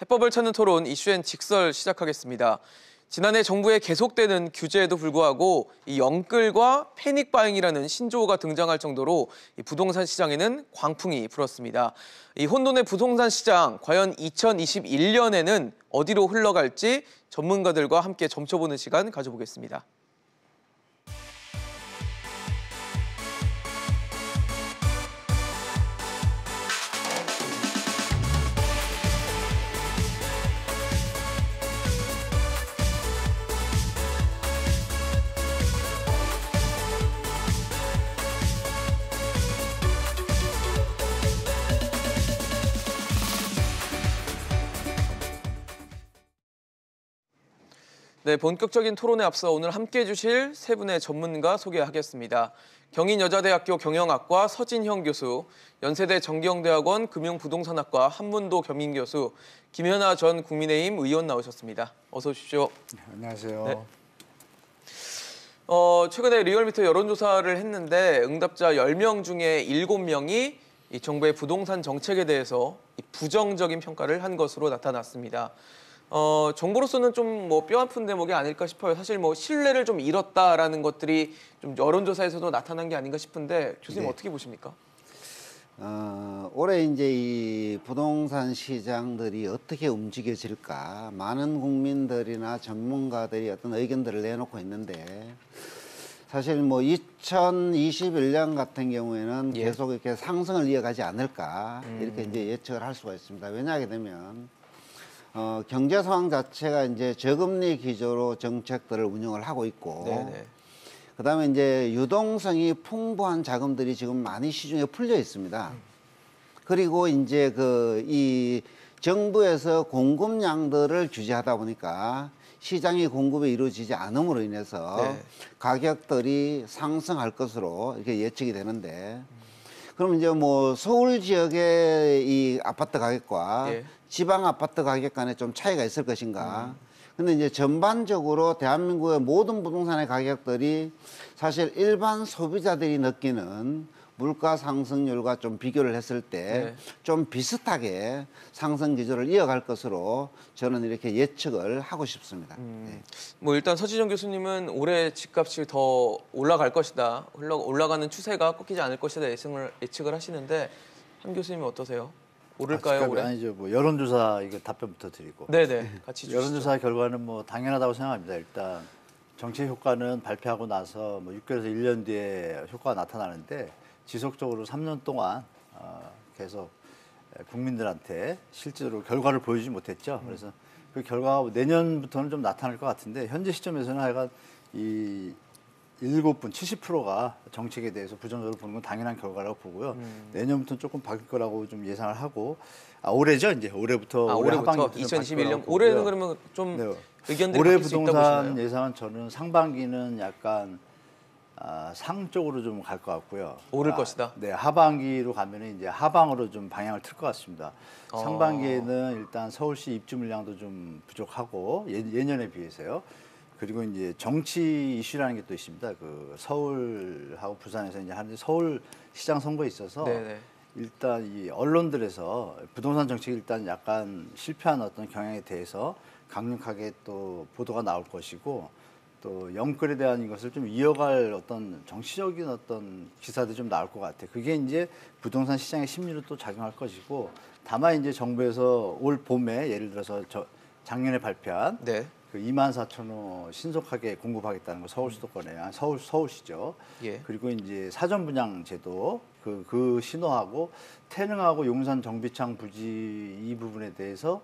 해법을 찾는 토론 이슈엔 직설 시작하겠습니다. 지난해 정부의 계속되는 규제에도 불구하고 이 영끌과 패닉 바잉이라는 신조어가 등장할 정도로 이 부동산 시장에는 광풍이 불었습니다. 이 혼돈의 부동산 시장, 과연 2021년에는 어디로 흘러갈지 전문가들과 함께 점쳐보는 시간 가져보겠습니다. 네, 본격적인 토론에 앞서 오늘 함께해 주실 세 분의 전문가 소개하겠습니다. 경인여자대학교 경영학과 서진형 교수, 연세대 정경대학원 금융부동산학과 한문도 겸임 교수, 김연아 전 국민의힘 의원 나오셨습니다. 어서 오십시오. 네, 안녕하세요. 네. 최근에 리얼미터 여론조사를 했는데 응답자 10명 중에 7명이 이 정부의 부동산 정책에 대해서 부정적인 평가를 한 것으로 나타났습니다. 정부로서는 좀 뭐 뼈아픈 대목이 아닐까 싶어요. 사실 뭐 신뢰를 좀 잃었다라는 것들이 좀 여론조사에서도 나타난 게 아닌가 싶은데 교수님 어떻게 보십니까? 올해 이제 이 부동산 시장들이 어떻게 움직여질까 많은 국민들이나 전문가들이 어떤 의견들을 내놓고 있는데 사실 뭐 2021년 같은 경우에는 계속 이렇게 상승을 이어가지 않을까 이렇게 이제 예측을 할 수가 있습니다. 왜냐하게 되면 경제 상황 자체가 이제 저금리 기조로 정책들을 운영을 하고 있고, 그다음에 이제 유동성이 풍부한 자금들이 지금 많이 시중에 풀려 있습니다. 그리고 이제 이 정부에서 공급량들을 규제하다 보니까 시장의 공급이 이루어지지 않음으로 인해서 가격들이 상승할 것으로 이렇게 예측이 되는데, 그럼 이제 뭐 서울 지역의 이 아파트 가격과 지방 아파트 가격 간에 좀 차이가 있을 것인가. 근데 이제 전반적으로 대한민국의 모든 부동산의 가격들이 사실 일반 소비자들이 느끼는 물가 상승률과 좀 비교를 했을 때 좀 비슷하게 상승 기조를 이어갈 것으로 저는 이렇게 예측을 하고 싶습니다. 뭐 일단 서진영 교수님은 올해 집값이 더 올라갈 것이다. 올라가는 추세가 꺾이지 않을 것이다 예측을 하시는데 한 교수님은 어떠세요? 오를까요? 올해? 아니죠. 뭐 여론조사 이거 답변부터 드리고. 네네. 같이 주시죠. 여론조사 결과는 뭐 당연하다고 생각합니다. 일단 정책 효과는 발표하고 나서 뭐 6개월에서 1년 뒤에 효과가 나타나는데 지속적으로 3년 동안 계속 국민들한테 실제로 결과를 보여주지 못했죠. 그래서 그 결과가 내년부터는 좀 나타날 것 같은데 현재 시점에서는 하여간 이 7분 70%가 정책에 대해서 부정적으로 보는 건 당연한 결과라고 보고요. 내년부터는 조금 바뀔 거라고 좀 예상을 하고 올해죠. 이제 올해부터 올해부터 2021년 올해는 그러면 좀 의견들이 올해 바뀔 수 있다고 부동산 보시나요? 예상은 저는 상반기는 약간 상 쪽으로 좀 갈 것 같고요. 오를 것이다. 네, 하반기로 가면은 이제 하방으로 좀 방향을 틀 것 같습니다. 상반기에는 일단 서울시 입주 물량도 좀 부족하고 예년에 비해서요. 그리고 이제 정치 이슈라는 게 또 있습니다. 그 서울하고 부산에서 이제 하는데 서울 시장 선거에 있어서 일단 이 언론들에서 부동산 정책이 일단 약간 실패한 어떤 경향에 대해서 강력하게 또 보도가 나올 것이고 또 영끌에 대한 이것을 좀 이어갈 어떤 정치적인 어떤 기사들이 좀 나올 것 같아요. 그게 이제 부동산 시장의 심리로 또 작용할 것이고 다만 이제 정부에서 올 봄에 예를 들어서 작년에 발표한 그 24,000호 신속하게 공급하겠다는 거 서울 수도권에 서울시죠. 그리고 이제 사전 분양 제도 그 신호하고 태릉하고 용산 정비창 부지 이 부분에 대해서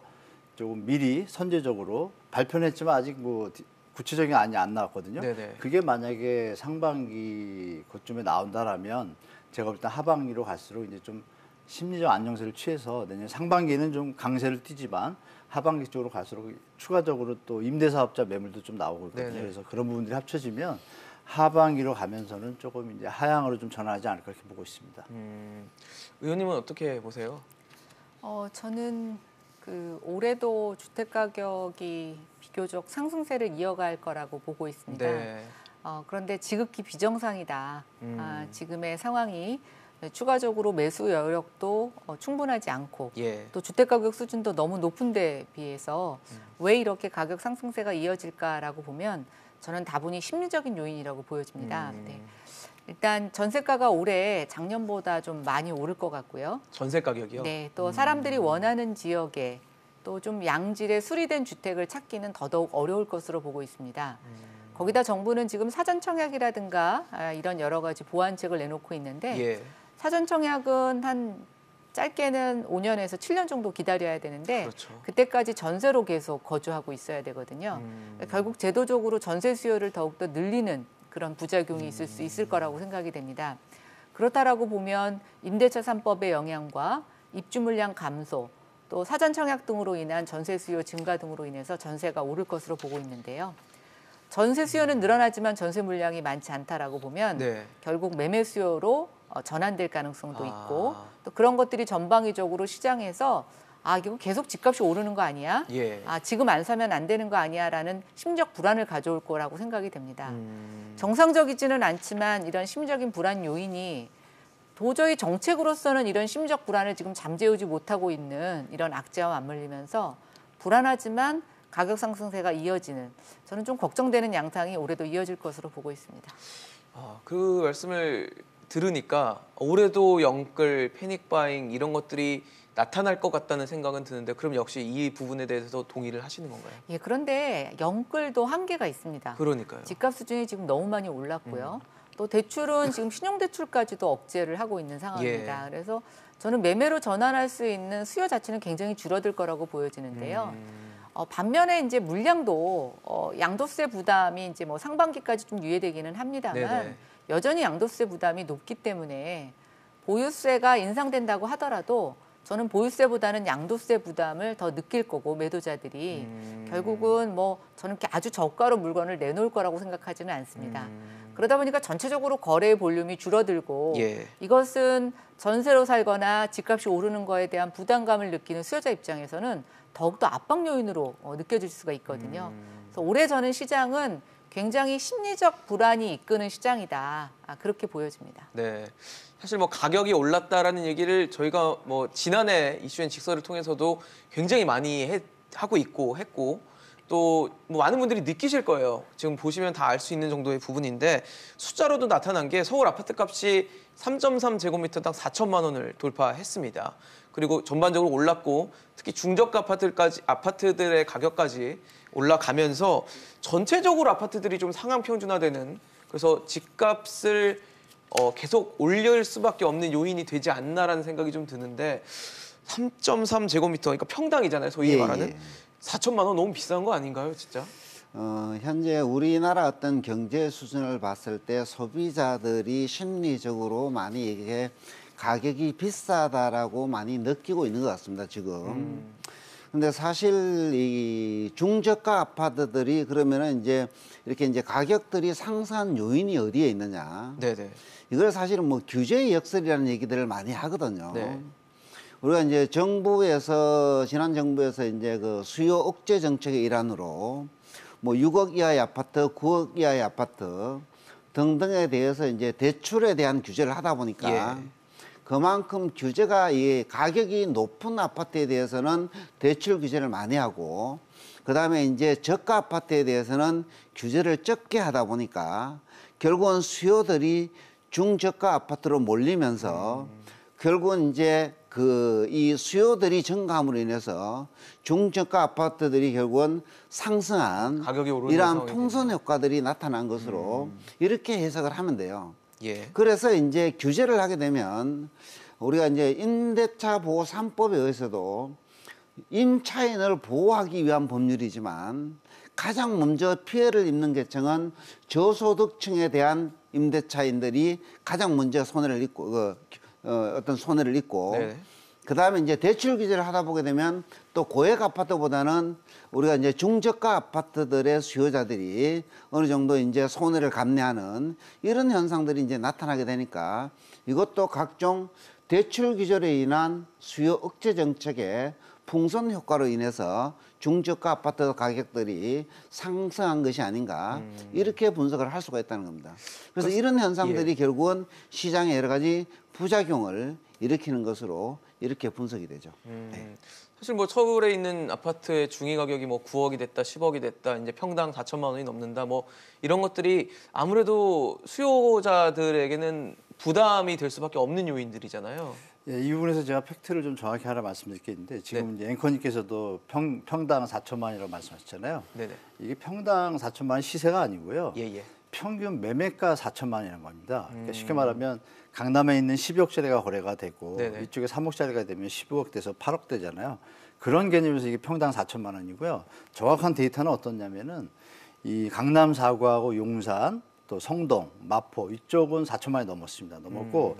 조금 미리 선제적으로 발표는 했지만 아직 뭐 구체적인 안이 안 나왔거든요. 그게 만약에 상반기 그쯤에 나온다라면 제가 볼 때 하반기로 갈수록 이제 좀 심리적 안정세를 취해서 내년 상반기에는 좀 강세를 띠지만 하반기 쪽으로 갈수록 추가적으로 또 임대사업자 매물도 좀 나오고 있거든요. 그래서 그런 부분들이 합쳐지면 하반기로 가면서는 조금 이제 하향으로 좀 전환하지 않을까 이렇게 보고 있습니다. 의원님은 어떻게 보세요? 저는 올해도 주택 가격이 비교적 상승세를 이어갈 거라고 보고 있습니다. 그런데 지극히 비정상이다. 지금의 상황이 추가적으로 매수 여력도 충분하지 않고 예. 또 주택가격 수준도 너무 높은 데 비해서 왜 이렇게 가격 상승세가 이어질까라고 보면 저는 다분히 심리적인 요인이라고 보여집니다. 네. 일단 전세가가 올해 작년보다 좀 많이 오를 것 같고요. 전세 가격이요? 네, 또 사람들이 원하는 지역에 또 좀 양질의 수리된 주택을 찾기는 더더욱 어려울 것으로 보고 있습니다. 거기다 정부는 지금 사전 청약이라든가 이런 여러 가지 보완책을 내놓고 있는데 예. 사전 청약은 한 짧게는 5년에서 7년 정도 기다려야 되는데 그렇죠. 그때까지 전세로 계속 거주하고 있어야 되거든요. 결국 제도적으로 전세 수요를 더욱더 늘리는 그런 부작용이 있을 수 있을 거라고 생각이 됩니다. 그렇다라고 보면 임대차 3법의 영향과 입주 물량 감소, 또 사전 청약 등으로 인한 전세 수요 증가 등으로 인해서 전세가 오를 것으로 보고 있는데요. 전세 수요는 늘어나지만 전세 물량이 많지 않다라고 보면 네. 결국 매매 수요로 전환될 가능성도 있고 또 그런 것들이 전방위적으로 시장에서 이거 계속 집값이 오르는 거 아니야? 예. 지금 안 사면 안 되는 거 아니야라는 심적 불안을 가져올 거라고 생각이 됩니다. 정상적이지는 않지만 이런 심적인 불안 요인이 도저히 정책으로서는 이런 심적 불안을 지금 잠재우지 못하고 있는 이런 악재와 맞물리면서 불안하지만 가격 상승세가 이어지는 저는 좀 걱정되는 양상이 올해도 이어질 것으로 보고 있습니다. 그 말씀을 들으니까 올해도 영끌, 패닉바잉 이런 것들이 나타날 것 같다는 생각은 드는데 그럼 역시 이 부분에 대해서 동의를 하시는 건가요? 예, 그런데 영끌도 한계가 있습니다. 그러니까요. 집값 수준이 지금 너무 많이 올랐고요. 또 대출은 지금 신용대출까지도 억제를 하고 있는 상황입니다. 그래서 저는 매매로 전환할 수 있는 수요 자체는 굉장히 줄어들 거라고 보여지는데요. 반면에 이제 물량도 양도세 부담이 이제 뭐 상반기까지 좀 유예되기는 합니다만 네네. 여전히 양도세 부담이 높기 때문에 보유세가 인상된다고 하더라도 저는 보유세보다는 양도세 부담을 더 느낄 거고 매도자들이 결국은 뭐 저는 이렇게 아주 저가로 물건을 내놓을 거라고 생각하지는 않습니다. 그러다 보니까 전체적으로 거래의 볼륨이 줄어들고 예. 이것은 전세로 살거나 집값이 오르는 거에 대한 부담감을 느끼는 수요자 입장에서는 더욱더 압박 요인으로 느껴질 수가 있거든요. 그래서 올해 저는 시장은 굉장히 심리적 불안이 이끄는 시장이다. 그렇게 보여집니다. 네. 사실 뭐 가격이 올랐다라는 얘기를 저희가 뭐 지난해 이슈앤 직설을 통해서도 굉장히 많이 하고 있고 했고 또 뭐 많은 분들이 느끼실 거예요. 지금 보시면 다 알 수 있는 정도의 부분인데 숫자로도 나타난 게 서울 아파트 값이 3.3제곱미터당 4천만 원을 돌파했습니다. 그리고 전반적으로 올랐고 특히 중저가 아파트들의 가격까지 올라가면서 전체적으로 아파트들이 좀 상향 평준화되는 그래서 집값을 계속 올릴 수밖에 없는 요인이 되지 않나라는 생각이 좀 드는데 3.3제곱미터 그러니까 평당이잖아요. 소위 말하는 4천만 원 너무 비싼 거 아닌가요, 진짜? 현재 우리나라 어떤 경제 수준을 봤을 때 소비자들이 심리적으로 많이 이게 가격이 비싸다라고 많이 느끼고 있는 것 같습니다, 지금. 근데 사실 이 중저가 아파트들이 그러면은 이제 이렇게 이제 가격들이 상승한 요인이 어디에 있느냐. 네네. 이걸 사실은 뭐 규제의 역설이라는 얘기들을 많이 하거든요. 네. 우리가 이제 지난 정부에서 이제 그 수요 억제 정책의 일환으로 뭐 6억 이하의 아파트, 9억 이하의 아파트 등등에 대해서 이제 대출에 대한 규제를 하다 보니까 그만큼 규제가 이 가격이 높은 아파트에 대해서는 대출 규제를 많이 하고 그다음에 이제 저가 아파트에 대해서는 규제를 적게 하다 보니까 결국은 수요들이 중저가 아파트로 몰리면서 결국은 이제 이 수요들이 증가함으로 인해서 중저가 아파트들이 결국은 상승한 가격이 오르는 이러한 상황이 풍선 효과들이 나타난 것으로 이렇게 해석을 하면 돼요. 예. 그래서 이제 규제를 하게 되면 우리가 이제 임대차 보호 3법에 의해서도 임차인을 보호하기 위한 법률이지만 가장 먼저 피해를 입는 계층은 저소득층에 대한 임대차인들이 가장 먼저 손해를 입고 어떤 손해를 입고 네. 그다음에 이제 대출 규제를 하다 보게 되면 또 고액 아파트보다는 우리가 이제 중저가 아파트들의 수요자들이 어느 정도 이제 손해를 감내하는 이런 현상들이 이제 나타나게 되니까 이것도 각종 대출 규제로 인한 수요 억제 정책의 풍선 효과로 인해서 중저가 아파트 가격들이 상승한 것이 아닌가 이렇게 분석을 할 수가 있다는 겁니다. 그래서 이런 현상들이 결국은 시장에 여러 가지 부작용을 일으키는 것으로 이렇게 분석이 되죠. 네. 사실 뭐 서울에 있는 아파트의 중위 가격이 뭐 9억이 됐다, 10억이 됐다, 이제 평당 4천만 원이 넘는다, 뭐 이런 것들이 아무래도 수요자들에게는 부담이 될 수밖에 없는 요인들이잖아요. 예, 이 부분에서 제가 팩트를 좀 정확히 하나 말씀드리겠는데 지금 이제 앵커님께서도 평당 4천만 원이라고 말씀하셨잖아요. 네네. 이게 평당 4천만 원 시세가 아니고요. 예. 평균 매매가 4천만 원이라는 겁니다. 그러니까 쉽게 말하면 강남에 있는 10억짜리가 거래가 되고 네네. 이쪽에 3억짜리가 되면 15억 돼서 8억 되잖아요. 그런 개념에서 이게 평당 4천만 원이고요. 정확한 데이터는 어떻냐면은 이 강남 4구하고 용산 또 성동, 마포 이쪽은 4천만 원이 넘었습니다. 넘었고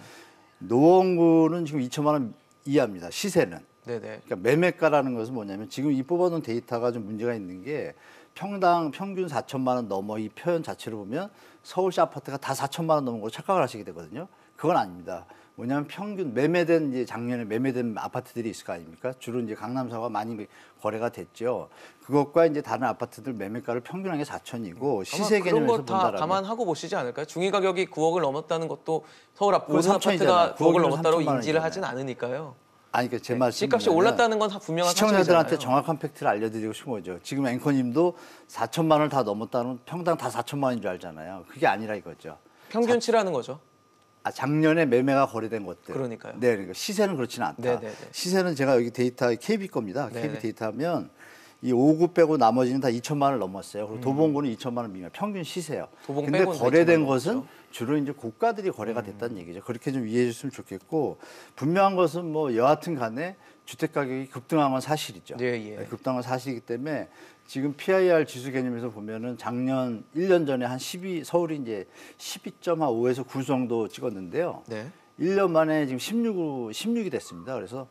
노원구는 지금 2천만 원 이하입니다. 시세는. 네네. 그러니까 매매가라는 것은 뭐냐면 지금 이 뽑아놓은 데이터가 좀 문제가 있는 게 평균 4천만 원 넘어 이 표현 자체를 보면 서울시 아파트가 다 4천만 원 넘은 걸로 착각을 하시게 되거든요. 그건 아닙니다. 뭐냐면 평균 매매된 이제 작년에 매매된 아파트들이 있을 거 아닙니까? 주로 이제 강남사가 많이 거래가 됐죠. 그것과 이제 다른 아파트들 매매가를 평균한 게 4천이고 시세 개념에서 그런 거 다 본다라면 감안하고 보시지 않을까요? 중위 가격이 9억을 넘었다는 것도 서울 모든 그건 아파트가 3천이잖아요. 9억을 넘었다고 3천만 인지를 원이잖아요. 하진 않으니까요. 아니 그러니까 제 말씀 집값이 올랐다는 건 다 분명한 시청자들한테 사실이잖아요. 정확한 팩트를 알려드리고 싶은 거죠. 지금 앵커님도 4천만 원을 다 넘었다는 평당 다 4천만 원인 줄 알잖아요. 그게 아니라 이거죠. 평균치라는 거죠. 작년에 매매가 거래된 것들. 그러니까요. 네, 그러니까 시세는 그렇지는 않다. 네네네. 시세는 제가 여기 데이터 KB 겁니다. 네네. KB 데이터하면 이 5구 빼고 나머지는 다 2천만 원을 넘었어요. 그리고 도봉구는 2천만 원 미만. 평균 시세요. 도봉 근데 빼고는 거래된 2천만 것은 넘었죠. 주로 이제 고가들이 거래가 됐다는 얘기죠. 그렇게 좀 이해해 줬으면 좋겠고 분명한 것은 뭐 여하튼 간에 주택 가격이 급등한 건 사실이죠. 예. 네, 급등한 건 사실이기 때문에 지금 PIR 지수 개념에서 보면은 작년 1년 전에 한 12 서울이 이제 12.5에서 9 정도 찍었는데요. 네. 1년 만에 지금 16이 됐습니다. 그래서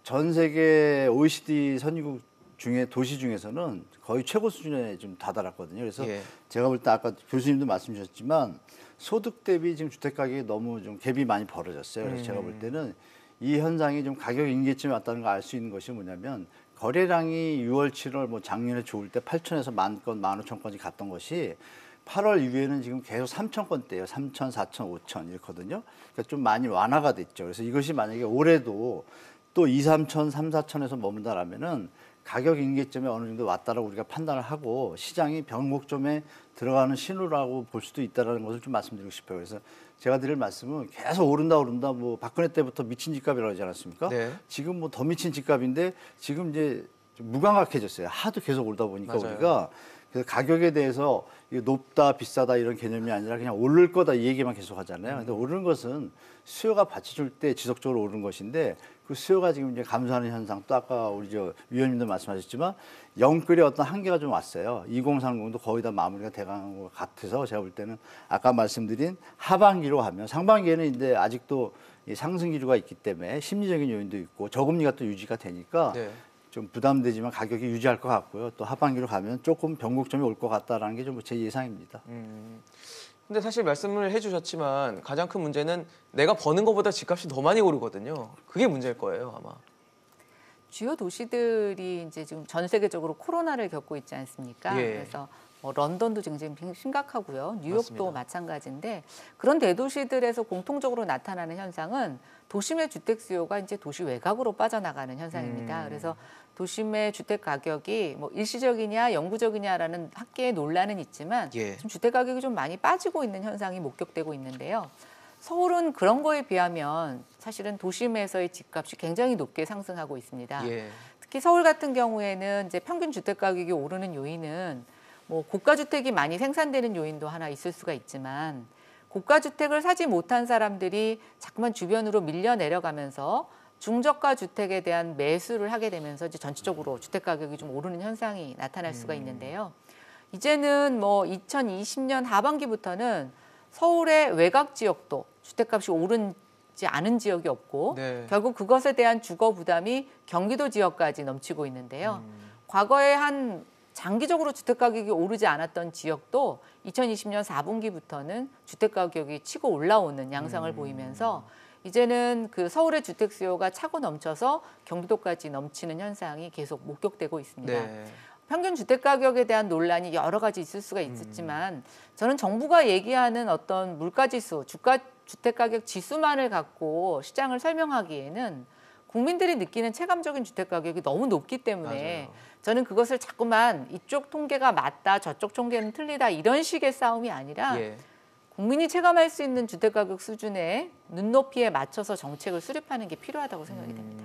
전 세계 OECD 선진국 중에 도시 중에서는 거의 최고 수준에 좀 다다랐거든요. 그래서 예. 제가 볼 때 아까 교수님도 말씀 주셨지만 소득 대비 지금 주택 가격이 너무 좀 갭이 많이 벌어졌어요. 그래서 제가 볼 때는 이 현상이 좀 가격 임계점에 왔다는 걸 알 수 있는 것이 뭐냐면 거래량이 6월, 7월 뭐 작년에 좋을 때 8천에서 10,000건, 15,000건이 갔던 것이 8월 이후에는 지금 계속 3,000건대예요. 3,000, 4,000, 5,000 이렇거든요. 그러니까 좀 많이 완화가 됐죠. 그래서 이것이 만약에 올해도 또 2, 3,000, 3, 4,000에서 머문다라면은 가격 임계점에 어느 정도 왔다라고 우리가 판단을 하고 시장이 변곡점에 들어가는 신호라고 볼 수도 있다는 것을 좀 말씀드리고 싶어요. 그래서 제가 드릴 말씀은 계속 오른다 뭐 박근혜 때부터 미친 집값이라고 하지 않았습니까? 네. 지금 뭐 더 미친 집값인데 지금 이제 좀 무감각해졌어요. 하도 계속 오르다 보니까 맞아요. 우리가 그래서 가격에 대해서 이게 높다 비싸다 이런 개념이 아니라 그냥 오를 거다 이 얘기만 계속 하잖아요. 근데 오르는 것은 수요가 받쳐줄 때 지속적으로 오르는 것인데 그 수요가 지금 이제 감소하는 현상 또 아까 우리 저 위원님도 말씀하셨지만 영끌의 어떤 한계가 좀 왔어요. 2030도 거의 다 마무리가 돼가는 것 같아서 제가 볼 때는 아까 말씀드린 하반기로 하면 상반기에는 이제 아직도 이 상승 기류가 있기 때문에 심리적인 요인도 있고 저금리가 또 유지가 되니까 네. 좀 부담되지만 가격이 유지할 것 같고요. 또 하반기로 가면 조금 변곡점이 올 것 같다라는 게 좀 제 예상입니다. 근데 사실 말씀을 해주셨지만 가장 큰 문제는 내가 버는 것보다 집값이 더 많이 오르거든요. 그게 문제일 거예요, 아마. 주요 도시들이 이제 지금 전 세계적으로 코로나를 겪고 있지 않습니까? 예. 그래서 뭐 런던도 굉장히 심각하고요. 뉴욕도 맞습니다. 마찬가지인데 그런 대도시들에서 공통적으로 나타나는 현상은 도심의 주택 수요가 이제 도시 외곽으로 빠져나가는 현상입니다. 그래서 도심의 주택 가격이 뭐 일시적이냐 영구적이냐라는 학계의 논란은 있지만 예. 지금 주택 가격이 좀 많이 빠지고 있는 현상이 목격되고 있는데요. 서울은 그런 거에 비하면 사실은 도심에서의 집값이 굉장히 높게 상승하고 있습니다. 예. 특히 서울 같은 경우에는 이제 평균 주택 가격이 오르는 요인은 뭐 고가 주택이 많이 생산되는 요인도 하나 있을 수가 있지만 고가 주택을 사지 못한 사람들이 자꾸만 주변으로 밀려 내려가면서 중저가 주택에 대한 매수를 하게 되면서 이제 전체적으로 주택 가격이 좀 오르는 현상이 나타날 수가 있는데요. 이제는 뭐 2020년 하반기부터는 서울의 외곽 지역도 주택값이 오르지 않은 지역이 없고 네. 결국 그것에 대한 주거 부담이 경기도 지역까지 넘치고 있는데요. 과거에 한 장기적으로 주택 가격이 오르지 않았던 지역도 2020년 4분기부터는 주택 가격이 치고 올라오는 양상을 보이면서 이제는 그 서울의 주택 수요가 차고 넘쳐서 경기도까지 넘치는 현상이 계속 목격되고 있습니다. 네. 평균 주택 가격에 대한 논란이 여러 가지 있을 수가 있었지만 저는 정부가 얘기하는 어떤 물가지수, 주택 가격 지수만을 갖고 시장을 설명하기에는 국민들이 느끼는 체감적인 주택 가격이 너무 높기 때문에 맞아요. 저는 그것을 자꾸만 이쪽 통계가 맞다, 저쪽 통계는 틀리다 이런 식의 싸움이 아니라 예. 국민이 체감할 수 있는 주택 가격 수준의 눈높이에 맞춰서 정책을 수립하는 게 필요하다고 생각이 됩니다.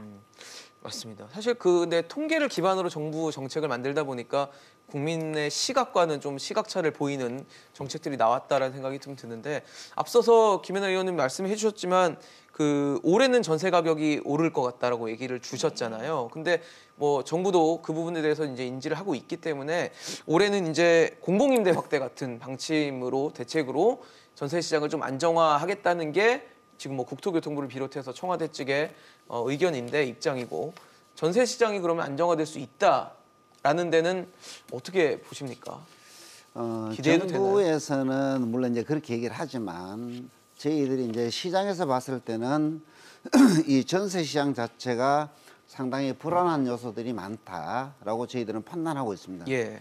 맞습니다. 사실 근데 통계를 기반으로 정부 정책을 만들다 보니까 국민의 시각과는 좀 시각차를 보이는 정책들이 나왔다라는 생각이 좀 드는데 앞서서 김연아 의원님 말씀해 주셨지만 그 올해는 전세 가격이 오를 것 같다라고 얘기를 주셨잖아요. 근데 뭐 정부도 그 부분에 대해서 이제 인지를 하고 있기 때문에 올해는 이제 공공임대 확대 같은 방침으로 대책으로 전세 시장을 좀 안정화하겠다는 게 지금 뭐 국토교통부를 비롯해서 청와대 측의 의견인데 입장이고 전세 시장이 그러면 안정화될 수 있다라는 데는 어떻게 보십니까? 기대해도 정부에서는 물론 이제 그렇게 얘기를 하지만 저희들이 이제 시장에서 봤을 때는 이 전세 시장 자체가 상당히 불안한 요소들이 많다라고 저희들은 판단하고 있습니다. 예.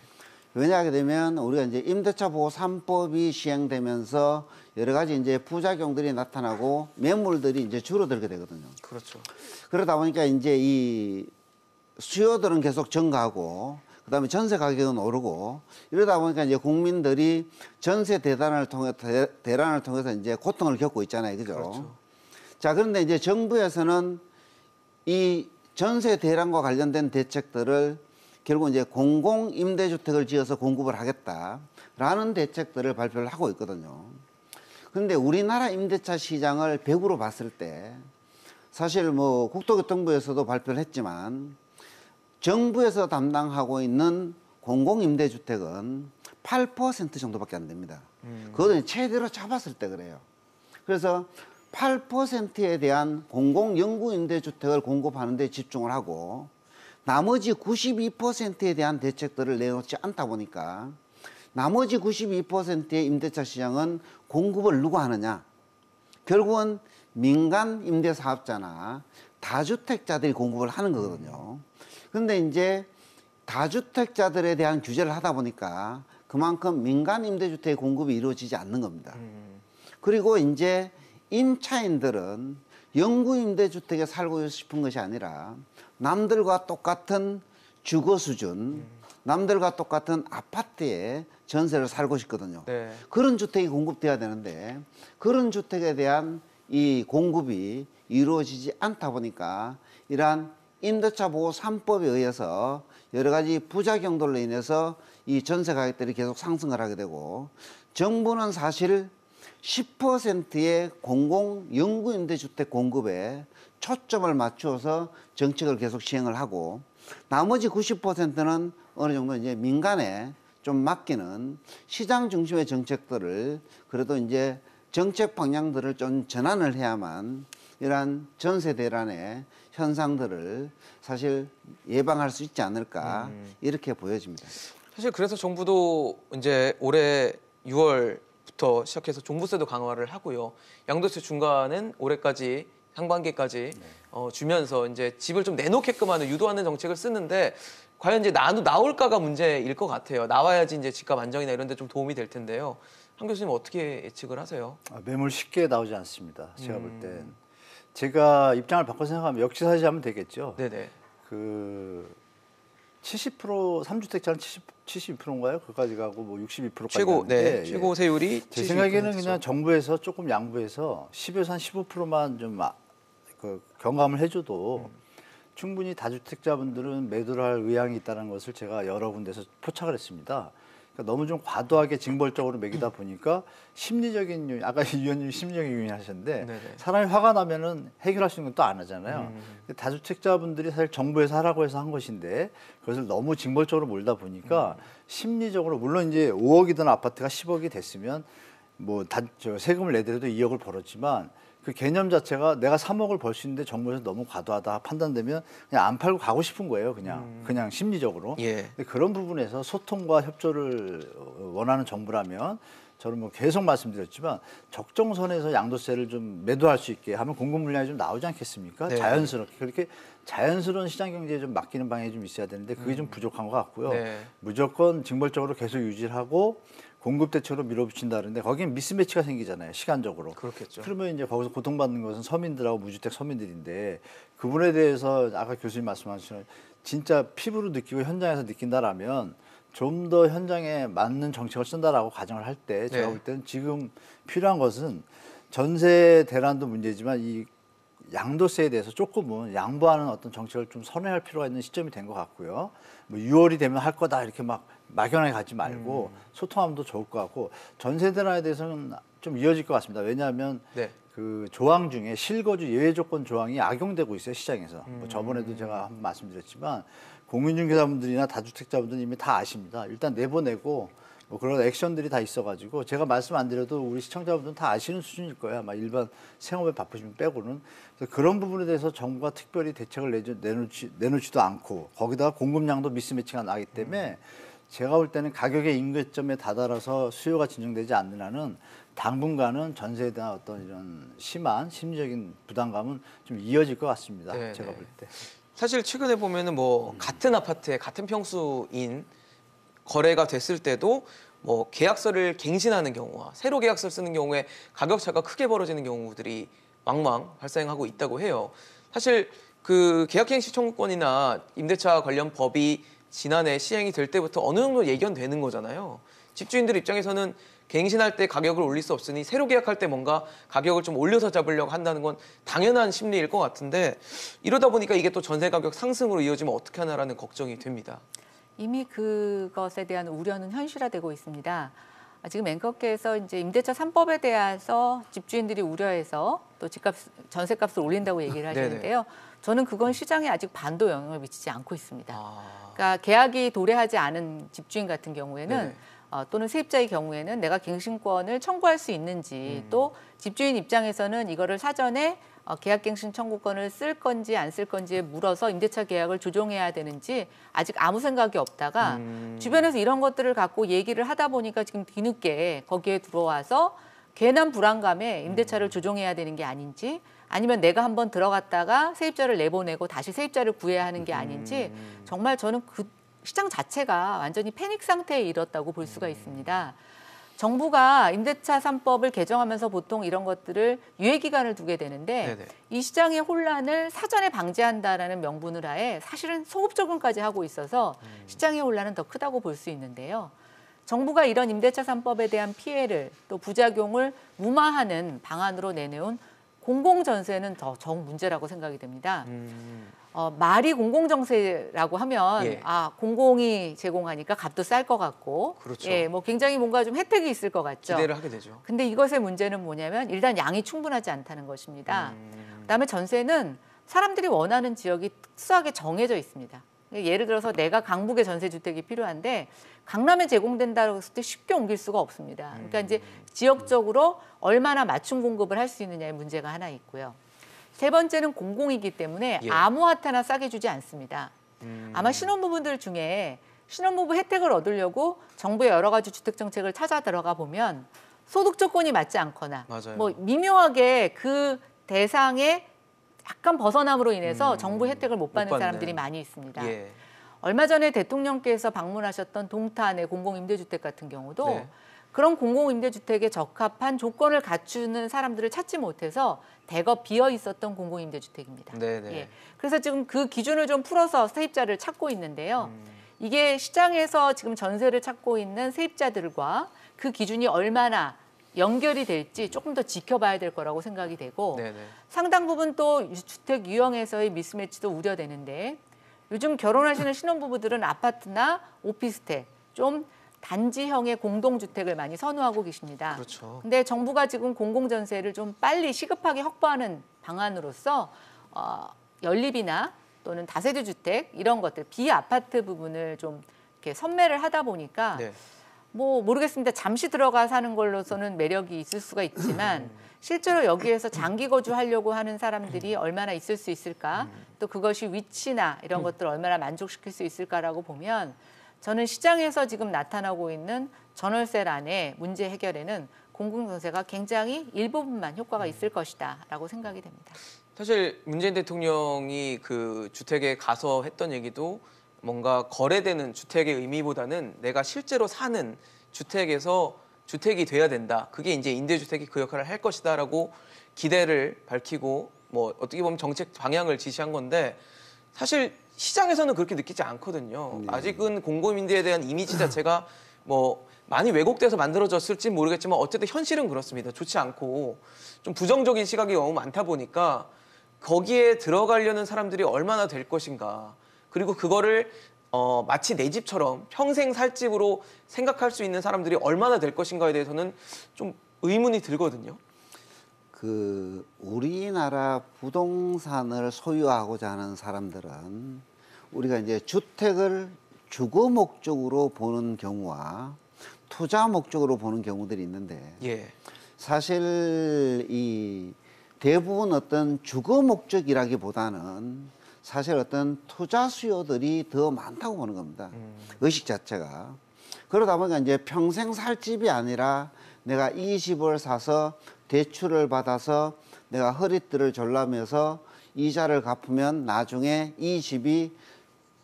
왜냐하게 되면 우리가 이제 임대차 보호 3법이 시행되면서 여러 가지 이제 부작용들이 나타나고 매물들이 이제 줄어들게 되거든요. 그렇죠. 그러다 보니까 이제 이 수요들은 계속 증가하고 그다음에 전세 가격은 오르고 이러다 보니까 이제 국민들이 전세 대란을 통해서 이제 고통을 겪고 있잖아요. 그죠? 그렇죠. 자, 그런데 이제 정부에서는 이 전세 대란과 관련된 대책들을 결국 이제 공공 임대주택을 지어서 공급을 하겠다라는 대책들을 발표를 하고 있거든요. 그런데 우리나라 임대차 시장을 100으로 봤을 때 사실 뭐 국토교통부에서도 발표를 했지만 정부에서 담당하고 있는 공공 임대주택은 8% 정도밖에 안 됩니다. 그거는 최대로 잡았을 때 그래요. 그래서 8%에 대한 공공 영구 임대주택을 공급하는 데 집중을 하고 나머지 92%에 대한 대책들을 내놓지 않다 보니까 나머지 92%의 임대차 시장은 공급을 누가 하느냐? 결국은 민간 임대사업자나 다주택자들이 공급을 하는 거거든요. 그런데 이제 다주택자들에 대한 규제를 하다 보니까 그만큼 민간 임대주택의 공급이 이루어지지 않는 겁니다. 그리고 이제 임차인들은 영구 임대주택에 살고 싶은 것이 아니라 남들과 똑같은 주거 수준, 남들과 똑같은 아파트에 전세를 살고 싶거든요. 네. 그런 주택이 공급돼야 되는데 그런 주택에 대한 이 공급이 이루어지지 않다 보니까 이러한 임대차 보호 3법에 의해서 여러 가지 부작용들로 인해서 이 전세 가격들이 계속 상승을 하게 되고 정부는 사실 10%의 공공 영구 임대주택 공급에 초점을 맞추어서 정책을 계속 시행을 하고 나머지 90%는 어느 정도 이제 민간에 좀 맡기는 시장 중심의 정책들을 그래도 이제 정책 방향들을 좀 전환을 해야만 이러한 전세 대란의 현상들을 사실 예방할 수 있지 않을까 이렇게 보여집니다. 사실 그래서 정부도 이제 올해 6월부터 시작해서 종부세도 강화를 하고요. 양도세 중과는 올해까지 상반기까지 주면서 이제 집을 좀 내놓게끔 하는 유도하는 정책을 쓰는데 과연 이제 나올까가 문제일 것 같아요. 나와야지 이제 집값 안정이나 이런 데 좀 도움이 될 텐데요. 한 교수님 어떻게 예측을 하세요? 매물 쉽게 나오지 않습니다. 제가 볼 땐. 제가 입장을 바꿔 생각하면 역지사지하면 되겠죠. 네네. 그 70% 3주택자는 72%인가요? 그까지 가고 뭐 62%까지 최고 가는데 최고 세율이 제 생각에는 72%죠. 그냥 정부에서 조금 양보해서 10에서 한 15%만 좀 경감을 해줘도 충분히 다주택자분들은 매도를 할 의향이 있다는 것을 제가 여러 군데서 포착을 했습니다. 그러니까 너무 좀 과도하게 징벌적으로 매기다 보니까 심리적인 요인, 아까 이 위원님이 심리적인 요인 하셨는데 네네. 사람이 화가 나면은 해결할 수 있는 건 또 안 하잖아요. 다주택자분들이 사실 정부에서 하라고 해서 한 것인데 그것을 너무 징벌적으로 몰다 보니까 심리적으로 물론 이제 5억이던 아파트가 10억이 됐으면 뭐 세금을 내더라도 2억을 벌었지만 그 개념 자체가 내가 3억을 벌 수 있는데 정부에서 너무 과도하다 판단되면 그냥 안 팔고 가고 싶은 거예요. 그냥 심리적으로. 예. 근데 그런 부분에서 소통과 협조를 원하는 정부라면 저는 뭐 계속 말씀드렸지만 적정선에서 양도세를 좀 매도할 수 있게 하면 공급 물량이 좀 나오지 않겠습니까? 네. 자연스럽게 그렇게 자연스러운 시장 경제에 좀 맡기는 방향이 좀 있어야 되는데 그게 좀 부족한 것 같고요. 네. 무조건 징벌적으로 계속 유지를 하고 공급 대책으로 밀어붙인다는데 거기는 미스매치가 생기잖아요. 시간적으로. 그렇겠죠. 그러면 이제 거기서 고통받는 것은 서민들하고 무주택 서민들인데 그분에 대해서 아까 교수님 말씀하신 진짜 피부로 느끼고 현장에서 느낀다라면 좀 더 현장에 맞는 정책을 쓴다라고 가정을 할 때 제가 네. 볼 때는 지금 필요한 것은 전세 대란도 문제지만 이 양도세에 대해서 조금은 양보하는 어떤 정책을 좀 선회할 필요가 있는 시점이 된 것 같고요. 뭐 6월이 되면 할 거다 이렇게 막 막연하게 가지 말고 소통하면 더 좋을 것 같고 전세 대란에 대해서는 좀 이어질 것 같습니다. 왜냐하면 네. 그 조항 중에 실거주 예외 조건 조항이 악용되고 있어요 시장에서. 뭐 저번에도 제가 한번 말씀드렸지만 공인중개사분들이나 다주택자분들은 이미 다 아십니다. 일단 내보내고 뭐 그런 액션들이 다 있어가지고 제가 말씀 안 드려도 우리 시청자분들은 다 아시는 수준일 거예요. 아마 일반 생업에 바쁘시면 빼고는. 그래서 그런 부분에 대해서 정부가 특별히 대책을 내놓지도 않고 거기다가 공급량도 미스매치가 나기 때문에 제가 볼 때는 가격의 임계점에 다다라서 수요가 진정되지 않는 한은 당분간은 전세에 대한 어떤 이런 심한 심리적인 부담감은 좀 이어질 것 같습니다. 네, 제가 네. 볼 때. 사실 최근에 보면은 뭐 같은 아파트에 같은 평수인 거래가 됐을 때도 뭐 계약서를 갱신하는 경우와 새로 계약서를 쓰는 경우에 가격 차가 크게 벌어지는 경우들이 왕왕 발생하고 있다고 해요. 사실 그 계약갱신 청구권이나 임대차 관련 법이 지난해 시행이 될 때부터 어느 정도 예견되는 거잖아요. 집주인들 입장에서는 갱신할 때 가격을 올릴 수 없으니 새로 계약할 때 뭔가 가격을 좀 올려서 잡으려고 한다는 건 당연한 심리일 것 같은데 이러다 보니까 이게 또 전세 가격 상승으로 이어지면 어떻게 하나라는 걱정이 됩니다. 이미 그것에 대한 우려는 현실화되고 있습니다. 지금 앵커께서 이제 임대차 3법에 대해서 집주인들이 우려해서 또 집값, 전세값을 올린다고 얘기를 하시는데요. 저는 그건 시장에 아직 반도 영향을 미치지 않고 있습니다. 그러니까 계약이 도래하지 않은 집주인 같은 경우에는 또는 세입자의 경우에는 내가 갱신권을 청구할 수 있는지 또 집주인 입장에서는 이거를 사전에 계약갱신 청구권을 쓸 건지 안 쓸 건지에 물어서 임대차 계약을 조정해야 되는지 아직 아무 생각이 없다가 주변에서 이런 것들을 갖고 얘기를 하다 보니까 지금 뒤늦게 거기에 들어와서 괜한 불안감에 임대차를 조정해야 되는 게 아닌지 아니면 내가 한번 들어갔다가 세입자를 내보내고 다시 세입자를 구해야 하는 게 아닌지 정말 저는 그 시장 자체가 완전히 패닉 상태에 이뤘다고 볼 수가 있습니다. 정부가 임대차 3법을 개정하면서 보통 이런 것들을 유예기간을 두게 되는데 이 시장의 혼란을 사전에 방지한다라는 명분을 하에 사실은 소급 적용까지 하고 있어서 시장의 혼란은 더 크다고 볼 수 있는데요. 정부가 이런 임대차 3법에 대한 피해를 또 부작용을 무마하는 방안으로 내놓은 공공전세는 더 정 문제라고 생각이 됩니다. 말이 공공정세라고 하면 공공이 제공하니까 값도 쌀 것 같고 그렇죠. 뭐 굉장히 뭔가 좀 혜택이 있을 것 같죠. 기대를 하게 되죠. 근데 이것의 문제는 뭐냐면 일단 양이 충분하지 않다는 것입니다. 그다음에 전세는 사람들이 원하는 지역이 특수하게 정해져 있습니다. 예를 들어서 내가 강북에 전세주택이 필요한데 강남에 제공된다고 했을 때 쉽게 옮길 수가 없습니다. 그러니까 이제 지역적으로 얼마나 맞춤 공급을 할 수 있느냐의 문제가 하나 있고요. 세 번째는 공공이기 때문에 아무한테나 싸게 주지 않습니다. 아마 신혼부부들 중에 신혼부부 혜택을 얻으려고 정부의 여러 가지 주택 정책을 찾아 들어가 보면 소득 조건이 맞지 않거나 뭐 미묘하게 그 대상에 약간 벗어남으로 인해서 정부 혜택을 못 받는 사람들이 많이 있습니다. 얼마 전에 대통령께서 방문하셨던 동탄의 공공임대주택 같은 경우도 그런 공공임대주택에 적합한 조건을 갖추는 사람들을 찾지 못해서 대거 비어 있었던 공공임대주택입니다. 그래서 지금 그 기준을 좀 풀어서 세입자를 찾고 있는데요. 이게 시장에서 지금 전세를 찾고 있는 세입자들과 그 기준이 얼마나 연결이 될지 조금 더 지켜봐야 될 거라고 생각이 되고 상당 부분 또 주택 유형에서의 미스매치도 우려되는데 요즘 결혼하시는 신혼부부들은 아파트나 오피스텔 좀 단지형의 공동주택을 많이 선호하고 계십니다. 근데 정부가 지금 공공전세를 좀 빨리 시급하게 확보하는 방안으로서 연립이나 또는 다세대 주택 이런 것들 비아파트 부분을 좀 이렇게 선매를 하다 보니까 뭐 모르겠습니다. 잠시 들어가 사는 걸로서는 매력이 있을 수가 있지만 실제로 여기에서 장기 거주하려고 하는 사람들이 얼마나 있을 수 있을까? 또 그것이 위치나 이런 것들을 얼마나 만족시킬 수 있을까라고 보면 저는 시장에서 지금 나타나고 있는 전월세란의 문제 해결에는 공공전세가 굉장히 일부분만 효과가 있을 것이다라고 생각이 됩니다. 사실 문재인 대통령이 그 주택에 가서 했던 얘기도 뭔가 거래되는 주택의 의미보다는 내가 실제로 사는 주택에서 주택이 돼야 된다. 그게 이제 임대주택이 그 역할을 할 것이다라고 기대를 밝히고 뭐 어떻게 보면 정책 방향을 지시한 건데 사실 시장에서는 그렇게 느끼지 않거든요. 아직은 공공임대에 대한 이미지 자체가 뭐 많이 왜곡돼서 만들어졌을지 모르겠지만 어쨌든 현실은 그렇습니다. 좋지 않고 좀 부정적인 시각이 너무 많다 보니까 거기에 들어가려는 사람들이 얼마나 될 것인가. 그리고 그거를 마치 내 집처럼 평생 살 집으로 생각할 수 있는 사람들이 얼마나 될 것인가에 대해서는 좀 의문이 들거든요. 그 우리나라 부동산을 소유하고자 하는 사람들은 우리가 이제 주택을 주거 목적으로 보는 경우와 투자 목적으로 보는 경우들이 있는데 예. 사실 이 대부분 어떤 주거 목적이라기보다는 사실 어떤 투자 수요들이 더 많다고 보는 겁니다. 의식 자체가. 그러다 보니까 이제 평생 살 집이 아니라 내가 이 집을 사서 대출을 받아서 내가 허리띠를 졸라매서 이자를 갚으면 나중에 이 집이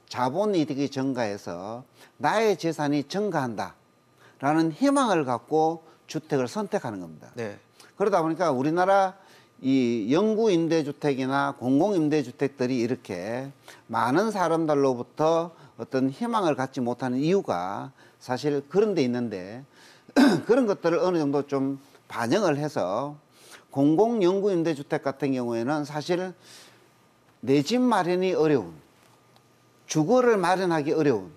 자본이득이 증가해서 나의 재산이 증가한다라는 희망을 갖고 주택을 선택하는 겁니다. 네. 그러다 보니까 우리나라 이 영구 임대주택이나 공공 임대주택들이 이렇게 많은 사람들로부터 어떤 희망을 갖지 못하는 이유가 사실 그런 데 있는데 그런 것들을 어느 정도 좀 반영을 해서 공공 영구 임대주택 같은 경우에는 사실 내 집 마련이 어려운, 주거를 마련하기 어려운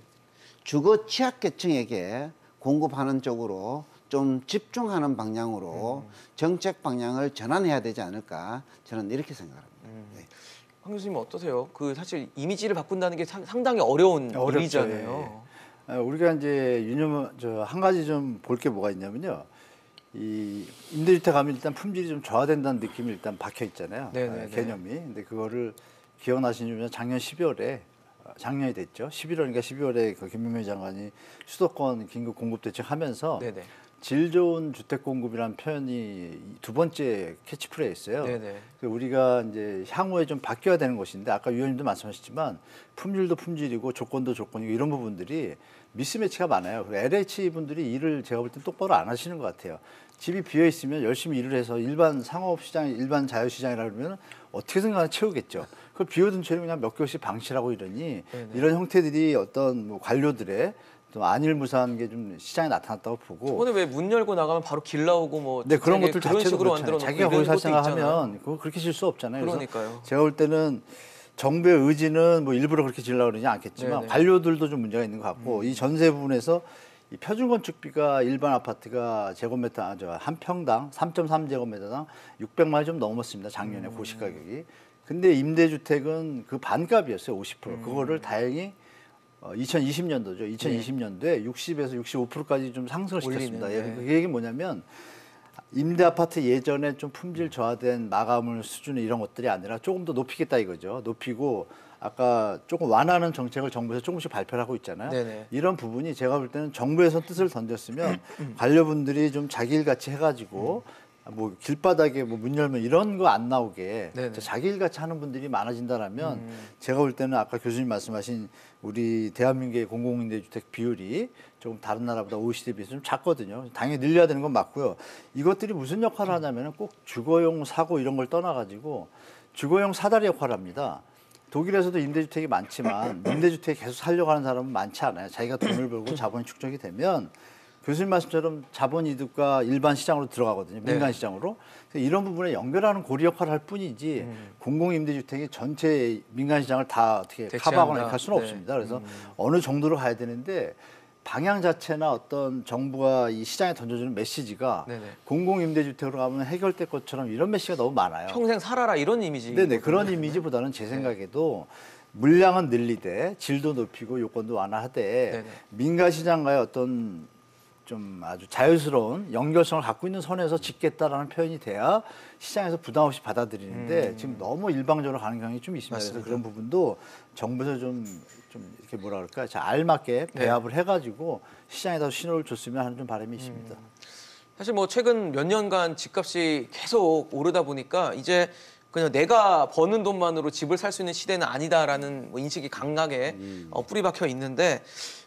주거 취약계층에게 공급하는 쪽으로 좀 집중하는 방향으로 정책 방향을 전환해야 되지 않을까 저는 이렇게 생각합니다. 네. 황 교수님 어떠세요? 그 사실 이미지를 바꾼다는 게 상당히 어려운 어렵죠. 일이잖아요. 예. 우리가 이제 한 가지 좀 볼 게 뭐가 있냐면요. 이 임대주택 하면 일단 품질이 좀 저하된다는 느낌이 일단 박혀 있잖아요. 네네네. 개념이. 근데 그거를 기억나시냐면 작년 12월에 작년이 됐죠. 11월인가 12월에 그 김명희 장관이 수도권 긴급 공급 대책 하면서 네네. 질 좋은 주택 공급이라는 표현이 두 번째 캐치프레이즈예요. 네네. 우리가 이제 향후에 좀 바뀌어야 되는 것인데 아까 위원님도 말씀하셨지만 품질도 품질이고 조건도 조건이고 이런 부분들이 미스매치가 많아요. LH 분들이 일을 제가 볼 때 똑바로 안 하시는 것 같아요. 집이 비어 있으면 열심히 일을 해서 일반 상업 시장, 일반 자유 시장이라 그러면 어떻게든 간에 채우겠죠. 그 비어둔 채를 그냥 몇 개월씩 방치하고 이러니 네네. 이런 형태들이 어떤 뭐 관료들의 좀 안일무사한 게 좀 시장에 나타났다고 보고. 오늘 왜 문 열고 나가면 바로 길 나오고 뭐 네, 그런 것들 그런 자체도 식으로 그렇잖아요. 만들어 놓고 자기가 거기 이런 살 것도 있잖아요. 생각하면 그거 그렇게 질 수 없잖아요. 그래서 그러니까요. 제가 볼 때는 정부의 의지는 뭐 일부러 그렇게 지려고 그러지 않겠지만 네네. 관료들도 좀 문제가 있는 것 같고 이 전세 부분에서 이 표준 건축비가 일반 아파트가 제곱미터 한 평당 3.3제곱미터당 600만 원 좀 넘었습니다. 작년에 고시 가격이. 근데 임대주택은 그 반값이었어요. 50%. 그거를 다행히 2020년도죠. 2020년도에 60에서 65%까지 좀 상승을 시켰습니다. 올리는, 네. 그 얘기는 뭐냐면 임대 아파트 예전에 좀 품질 저하된 마감물 수준의 이런 것들이 아니라 조금 더 높이겠다 이거죠. 높이고 아까 조금 완화하는 정책을 정부에서 조금씩 발표를 하고 있잖아요. 네네. 이런 부분이 제가 볼 때는 정부에서 뜻을 던졌으면 관료분들이 좀 자기 일같이 해가지고 뭐 길바닥에 뭐 문 열면 이런 거 안 나오게 네네. 자기 일같이 하는 분들이 많아진다라면 제가 볼 때는 아까 교수님 말씀하신 우리 대한민국의 공공임대주택 비율이 조금 다른 나라보다 OECD에 비해서 좀 작거든요. 당연히 늘려야 되는 건 맞고요. 이것들이 무슨 역할을 하냐면 꼭 주거용 사고 이런 걸 떠나가지고 주거용 사다리 역할을 합니다. 독일에서도 임대주택이 많지만 임대주택에 계속 살려고 하는 사람은 많지 않아요. 자기가 돈을 벌고 자본이 축적이 되면 교수님 말씀처럼 자본이득과 일반 시장으로 들어가거든요. 네. 민간 시장으로. 그래서 이런 부분에 연결하는 고리 역할을 할 뿐이지 공공임대주택이 전체 민간 시장을 다 어떻게 대체한다. 커버하거나 이렇게 할 수는 네. 없습니다. 그래서 어느 정도로 가야 되는데 방향 자체나 어떤 정부가 이 시장에 던져주는 메시지가 네네. 공공임대주택으로 가면 해결될 것처럼 이런 메시지가 너무 많아요. 평생 살아라 이런 이미지. 네네 그런 이미지보다는 제 생각에도 물량은 늘리되 질도 높이고 요건도 완화하되 네네. 민간 시장과의 어떤 좀 아주 자연스러운 연결성을 갖고 있는 선에서 짓겠다라는 표현이 돼야 시장에서 부담 없이 받아들이는데 지금 너무 일방적으로 가는 경향이 좀 있습니다. 맞습니다. 그래서 그런 부분도 정부에서 좀 이렇게 뭐라 그럴까, 잘 알맞게 배합을 해가지고 시장에다 신호를 줬으면 하는 좀 바람이 있습니다. 사실 뭐 최근 몇 년간 집값이 계속 오르다 보니까 이제 그냥 내가 버는 돈만으로 집을 살 수 있는 시대는 아니다라는 뭐 인식이 강하게 뿌리 박혀 있는데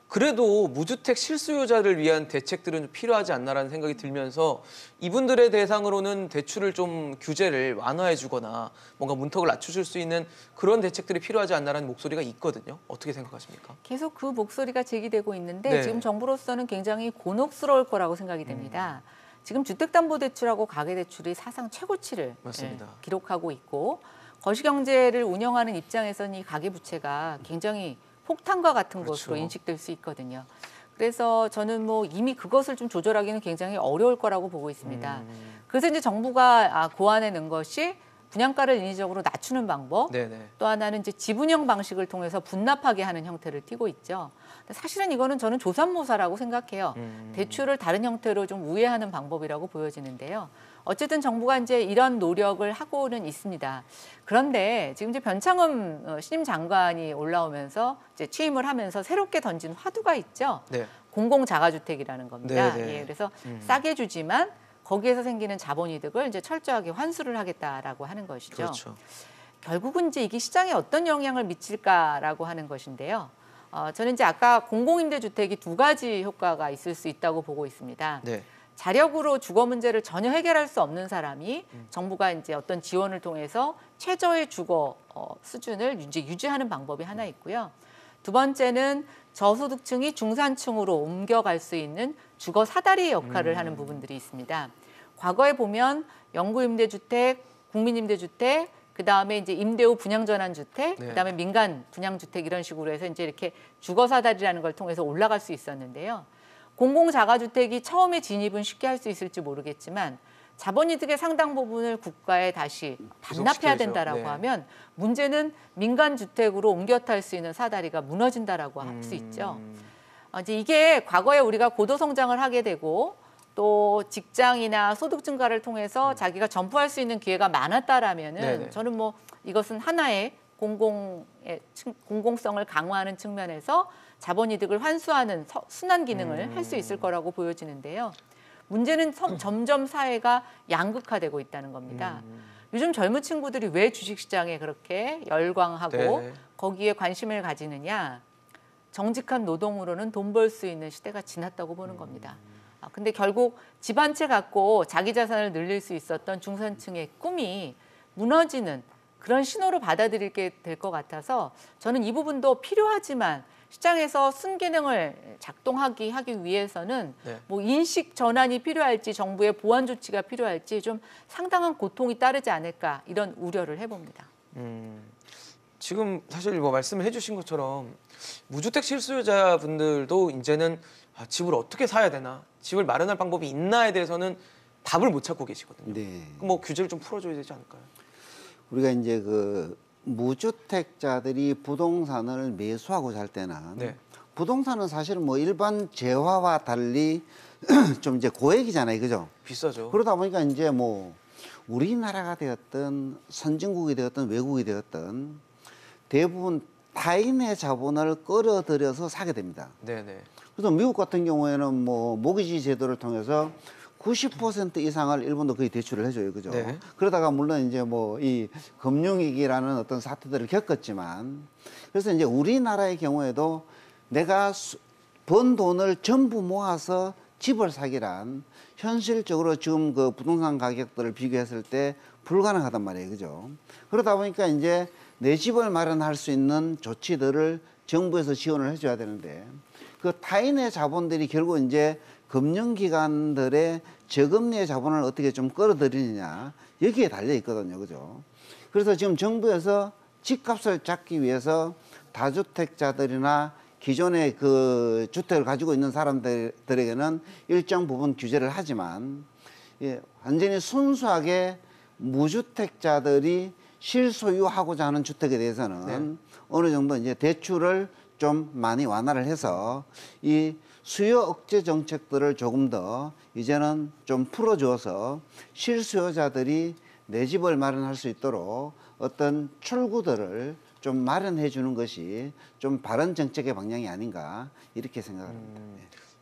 그래도 무주택 실수요자를 위한 대책들은 좀 필요하지 않나라는 생각이 들면서 이분들의 대상으로는 대출을 좀 규제를 완화해 주거나 뭔가 문턱을 낮춰줄 수 있는 그런 대책들이 필요하지 않나라는 목소리가 있거든요. 어떻게 생각하십니까? 계속 그 목소리가 제기되고 있는데 네. 지금 정부로서는 굉장히 곤혹스러울 거라고 생각이 됩니다. 지금 주택담보대출하고 가계대출이 사상 최고치를 맞습니다. 기록하고 있고 거시경제를 운영하는 입장에서는 이 가계부채가 굉장히 폭탄과 같은 그렇죠. 것으로 인식될 수 있거든요. 그래서 저는 뭐 이미 그것을 좀 조절하기는 굉장히 어려울 거라고 보고 있습니다. 그래서 이제 정부가 고안해 놓은 것이 분양가를 인위적으로 낮추는 방법, 네네. 또 하나는 이제 지분형 방식을 통해서 분납하게 하는 형태를 띠고 있죠. 근데 사실은 이거는 저는 조삼모사라고 생각해요. 대출을 다른 형태로 좀 우회하는 방법이라고 보여지는데요. 어쨌든 정부가 이제 이런 노력을 하고는 있습니다. 그런데 지금 이제 변창흠 신임 장관이 올라오면서 이제 취임을 하면서 새롭게 던진 화두가 있죠. 네. 공공자가주택이라는 겁니다. 네네. 예, 그래서 싸게 주지만 거기에서 생기는 자본이득을 이제 철저하게 환수를 하겠다라고 하는 것이죠. 그렇죠. 결국은 이제 이게 시장에 어떤 영향을 미칠까라고 하는 것인데요. 저는 이제 아까 공공임대주택이 두 가지 효과가 있을 수 있다고 보고 있습니다. 네. 자력으로 주거 문제를 전혀 해결할 수 없는 사람이 정부가 이제 어떤 지원을 통해서 최저의 주거 수준을 이제 유지하는 방법이 하나 있고요. 두 번째는 저소득층이 중산층으로 옮겨갈 수 있는 주거 사다리 역할을 하는 부분들이 있습니다. 과거에 보면 영구임대주택, 국민임대주택, 그다음에 이제 임대 후 분양전환주택, 네. 그다음에 민간 분양주택 이런 식으로 해서 이제 이렇게 주거 사다리라는 걸 통해서 올라갈 수 있었는데요. 공공자가주택이 처음에 진입은 쉽게 할 수 있을지 모르겠지만 자본이득의 상당 부분을 국가에 다시 반납해야 구속시켜야죠. 된다라고 네. 하면 문제는 민간 주택으로 옮겨 탈 수 있는 사다리가 무너진다라고 할 수 있죠. 이제 이게 과거에 우리가 고도 성장을 하게 되고 또 직장이나 소득 증가를 통해서 자기가 점프할 수 있는 기회가 많았다라면은 네네. 저는 뭐 이것은 하나의 공공성을 강화하는 측면에서 자본이득을 환수하는 순환 기능을 할 수 있을 거라고 보여지는데요. 문제는 점점 사회가 양극화되고 있다는 겁니다. 요즘 젊은 친구들이 왜 주식시장에 그렇게 열광하고 네. 거기에 관심을 가지느냐. 정직한 노동으로는 돈 벌 수 있는 시대가 지났다고 보는 겁니다. 근데 결국 집 한 채 갖고 자기 자산을 늘릴 수 있었던 중산층의 꿈이 무너지는 그런 신호로 받아들이게 될 것 같아서 저는 이 부분도 필요하지만 시장에서 순기능을 작동하기 위해서는 네. 뭐 인식 전환이 필요할지 정부의 보완 조치가 필요할지 좀 상당한 고통이 따르지 않을까 이런 우려를 해봅니다. 지금 사실 뭐 말씀을 해주신 것처럼 무주택 실수요자분들도 이제는 집을 어떻게 사야 되나, 집을 마련할 방법이 있나에 대해서는 답을 못 찾고 계시거든요. 네. 그럼 뭐 규제를 좀 풀어줘야 되지 않을까요? 우리가 이제 그 무주택자들이 부동산을 매수하고자 할 때는 네. 부동산은 사실은 뭐 일반 재화와 달리 좀 이제 고액이잖아요, 그죠? 비싸죠. 그러다 보니까 이제 뭐 우리나라가 되었든 선진국이 되었든 외국이 되었든 대부분 타인의 자본을 끌어들여서 사게 됩니다. 네네. 그래서 미국 같은 경우에는 뭐 모기지 제도를 통해서 90% 이상을 일본도 거의 대출을 해줘요, 그죠? 네. 그러다가 물론 이제 뭐 이 금융위기라는 어떤 사태들을 겪었지만, 그래서 이제 우리나라의 경우에도 내가 번 돈을 전부 모아서 집을 사기란 현실적으로 지금 그 부동산 가격들을 비교했을 때 불가능하단 말이에요, 그죠? 그러다 보니까 이제 내 집을 마련할 수 있는 조치들을 정부에서 지원을 해줘야 되는데, 그 타인의 자본들이 결국 이제 금융기관들의 저금리의 자본을 어떻게 좀 끌어들이느냐, 여기에 달려 있거든요, 그죠? 그래서 지금 정부에서 집값을 잡기 위해서 다주택자들이나 기존의 그 주택을 가지고 있는 사람들에게는 일정 부분 규제를 하지만, 완전히 순수하게 무주택자들이 실소유하고자 하는 주택에 대해서는 어느 정도 이제 대출을 좀 많이 완화를 해서 이 수요 억제 정책들을 조금 더 이제는 좀 풀어줘서 실수요자들이 내 집을 마련할 수 있도록 어떤 출구들을 좀 마련해 주는 것이 좀 바른 정책의 방향이 아닌가 이렇게 생각합니다.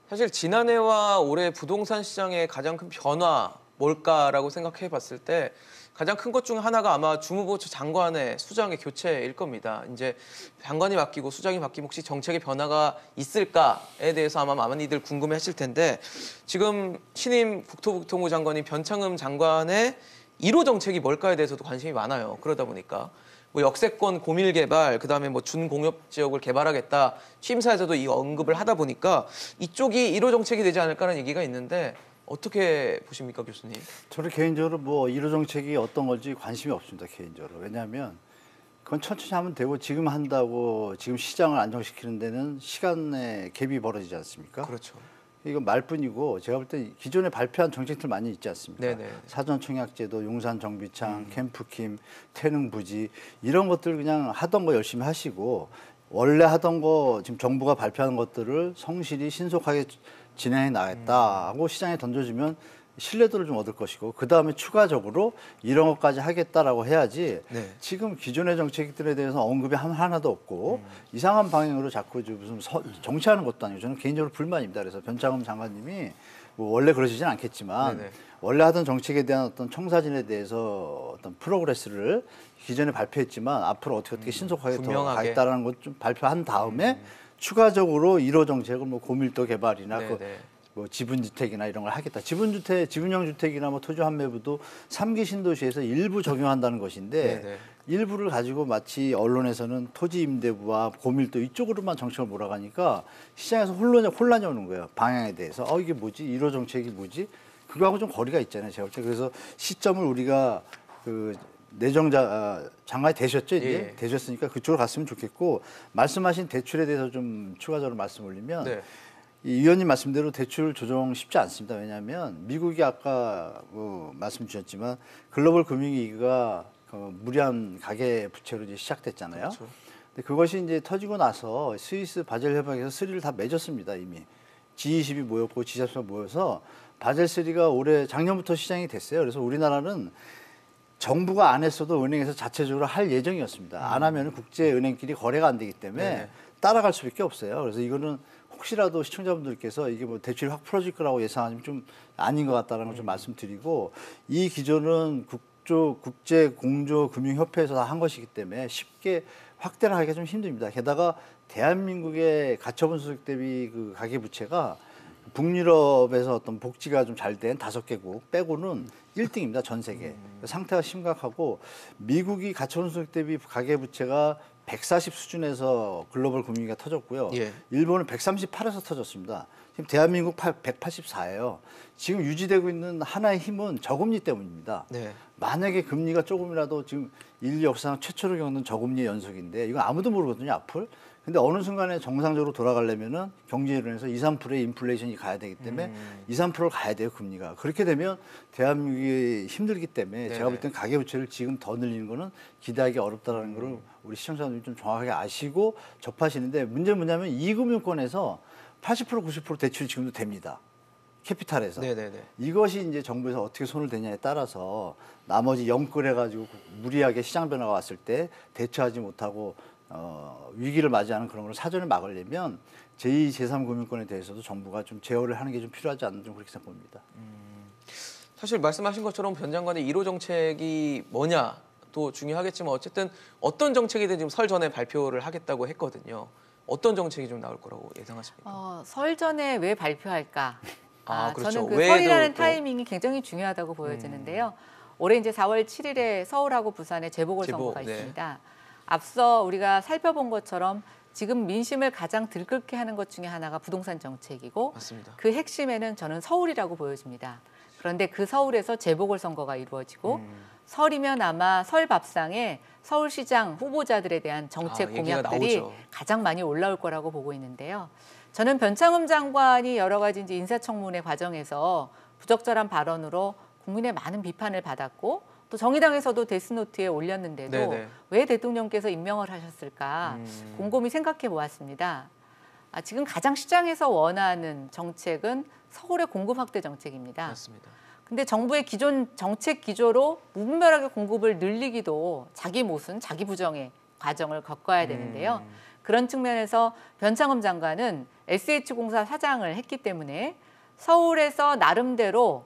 사실 지난해와 올해 부동산 시장의 가장 큰 변화 뭘까라고 생각해 봤을 때 가장 큰 것 중 하나가 아마 주무부처 장관의 수장의 교체일 겁니다. 이제 장관이 바뀌고 수장이 바뀌면 혹시 정책의 변화가 있을까에 대해서 아마 많이들 궁금해하실 텐데 지금 신임 국토부통부 장관인 변창흠 장관의 1호 정책이 뭘까에 대해서도 관심이 많아요. 그러다 보니까 뭐 역세권 고밀 개발, 그다음에 뭐 준공업 지역을 개발하겠다. 취임사에서도 이 언급을 하다 보니까 이쪽이 1호 정책이 되지 않을까라는 얘기가 있는데 어떻게 보십니까, 교수님? 저는 개인적으로 뭐 1호 정책이 어떤 건지 관심이 없습니다, 개인적으로. 왜냐하면 그건 천천히 하면 되고 지금 한다고 지금 시장을 안정시키는 데는 시간의 갭이 벌어지지 않습니까? 그렇죠. 이건 말뿐이고 제가 볼 때 기존에 발표한 정책들 많이 있지 않습니까? 네네. 사전 청약제도, 용산 정비창, 캠프킴, 태릉 부지 이런 것들 그냥 하던 거 열심히 하시고 원래 하던 거 지금 정부가 발표하는 것들을 성실히 신속하게 진행해 나가겠다 하고 시장에 던져주면 신뢰도를 좀 얻을 것이고 그 다음에 추가적으로 이런 것까지 하겠다라고 해야지 네. 지금 기존의 정책들에 대해서 언급이 하나도 없고 이상한 방향으로 자꾸 무슨 정치하는 것도 아니고 저는 개인적으로 불만입니다. 그래서 변창흠 장관님이 뭐 원래 그러시진 않겠지만 네네. 원래 하던 정책에 대한 어떤 청사진에 대해서 어떤 프로그레스를 기존에 발표했지만 앞으로 어떻게 신속하게 더 분명하게. 가겠다라는 것 좀 발표한 다음에 추가적으로 1호 정책을 뭐 고밀도 개발이나 뭐 지분주택이나 이런 걸 하겠다. 지분형 주택이나 뭐 토지 환매부도 3기 신도시에서 일부 적용한다는 것인데 네네. 일부를 가지고 마치 언론에서는 토지 임대부와 고밀도 이쪽으로만 정책을 몰아가니까 시장에서 혼란이 오는 거예요. 방향에 대해서. 이게 뭐지? 1호 정책이 뭐지? 그거하고 좀 거리가 있잖아요. 제가 볼 때. 그래서 시점을 우리가 그 장관이 되셨죠, 이제? 예. 되셨으니까 그쪽으로 갔으면 좋겠고 말씀하신 대출에 대해서 좀 추가적으로 말씀 올리면 네. 이 위원님 말씀대로 대출 조정 쉽지 않습니다. 왜냐하면 미국이 아까 말씀 주셨지만 글로벌 금융위기가 무리한 가계 부채로 이제 시작됐잖아요. 그렇죠. 근데 그것이 이제 터지고 나서 스위스 바젤 협약에서 3를 다 맺었습니다. 이미 G20이 모였고 G7이 모여서 바젤 3가 올해 작년부터 시장이 됐어요. 그래서 우리나라는 정부가 안 했어도 은행에서 자체적으로 할 예정이었습니다. 안 하면 국제은행끼리 거래가 안 되기 때문에 네. 따라갈 수밖에 없어요. 그래서 이거는 혹시라도 시청자분들께서 이게 뭐 대출이 확 풀어질 거라고 예상하시면 좀 아닌 것 같다는 걸 좀 말씀드리고 이 기조는 국제공조금융협회에서 다 한 것이기 때문에 쉽게 확대를 하기가 좀 힘듭니다. 게다가 대한민국의 가처분 수익 대비 그 가계부채가 북유럽에서 어떤 복지가 좀 잘 된 5개국 빼고는 1등입니다. 전 세계. 상태가 심각하고 미국이 가처분 수익 대비 가계부채가 140 수준에서 글로벌 금융위기가 터졌고요. 예. 일본은 138에서 터졌습니다. 지금 대한민국 184예요. 지금 유지되고 있는 하나의 힘은 저금리 때문입니다. 네. 만약에 금리가 조금이라도 지금 인류 역사상 최초로 겪는 저금리 연속인데 이건 아무도 모르거든요, 앞을. 근데 어느 순간에 정상적으로 돌아가려면은 경제 이론에서 2, 3%의 인플레이션이 가야 되기 때문에 2, 3%를 가야 돼요, 금리가. 그렇게 되면 대한민국이 힘들기 때문에 네네. 제가 볼 때는 가계부채를 지금 더 늘리는 거는 기대하기 어렵다라는 거를 우리 시청자분들이 좀 정확하게 아시고 접하시는데 문제는 뭐냐면 이금융권에서 80% 90% 대출이 지금도 됩니다. 캐피탈에서. 네네네. 이것이 이제 정부에서 어떻게 손을 대냐에 따라서 나머지 영끌해가지고 무리하게 시장 변화가 왔을 때 대처하지 못하고 위기를 맞이하는 그런 걸 사전에 막으려면 제2, 제3금융권에 대해서도 정부가 좀 제어를 하는 게 좀 필요하지 않나 좀 그렇게 생각합니다. 사실 말씀하신 것처럼 변 장관의 1호 정책이 뭐냐도 중요하겠지만 어쨌든 어떤 정책이든 지금 설 전에 발표를 하겠다고 했거든요. 어떤 정책이 좀 나올 거라고 예상하십니까? 설 전에 왜 발표할까? 그렇죠. 저는 그 외에도 설이라는 또- 타이밍이 굉장히 중요하다고 보여지는데요. 올해 이제 4월 7일에 서울하고 부산에 재보궐선거가 네. 있습니다. 앞서 우리가 살펴본 것처럼 지금 민심을 가장 들끓게 하는 것 중에 하나가 부동산 정책이고 맞습니다. 그 핵심에는 저는 서울이라고 보여집니다. 그런데 그 서울에서 재보궐선거가 이루어지고 설이면 아마 설 밥상에 서울시장 후보자들에 대한 정책 얘기가 공약들이 나오죠. 가장 많이 올라올 거라고 보고 있는데요. 저는 변창흠 장관이 여러 가지 이제 인사청문회 과정에서 부적절한 발언으로 국민의 많은 비판을 받았고 또 정의당에서도 데스노트에 올렸는데도 네네. 왜 대통령께서 임명을 하셨을까 곰곰이 생각해 보았습니다. 지금 가장 시장에서 원하는 정책은 서울의 공급 확대 정책입니다. 맞습니다. 근데 정부의 기존 정책 기조로 무분별하게 공급을 늘리기도 자기 모순, 자기 부정의 과정을 겪어야 되는데요. 그런 측면에서 변창흠 장관은 SH공사 사장을 했기 때문에 서울에서 나름대로